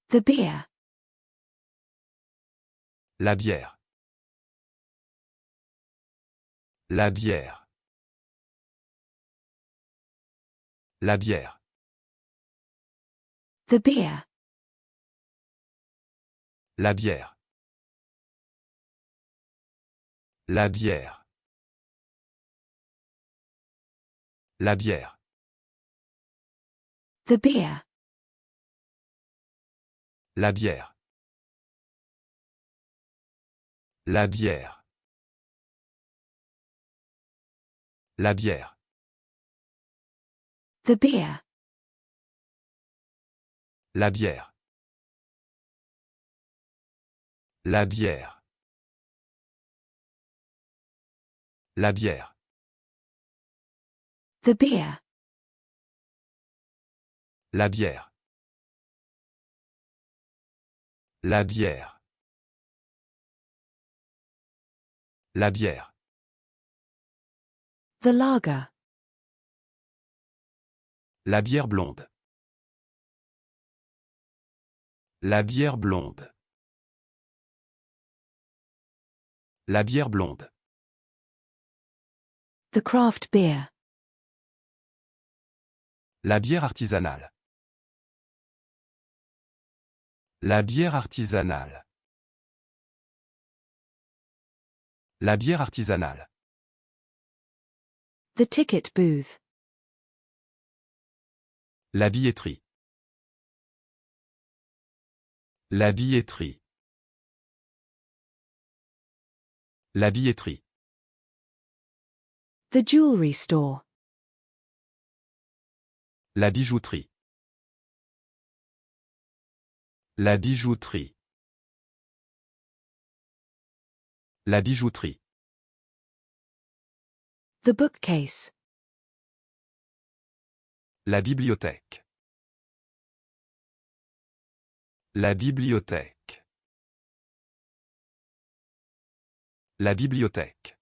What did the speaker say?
The beer. La bière. La bière. La bière. The beer. La bière. La bière. La bière. The beer. La bière. La bière. La bière. The beer. La bière. La bière. La bière. The beer. La bière. La bière. La bière. The lager. La bière blonde. La bière blonde. La bière blonde. The craft beer. La bière artisanale. La bière artisanale. La bière artisanale. The ticket booth. La billetterie. La billetterie. La billetterie. The jewelry store. La bijouterie. La bijouterie. La bijouterie. The bookcase. La bibliothèque. La bibliothèque. La bibliothèque.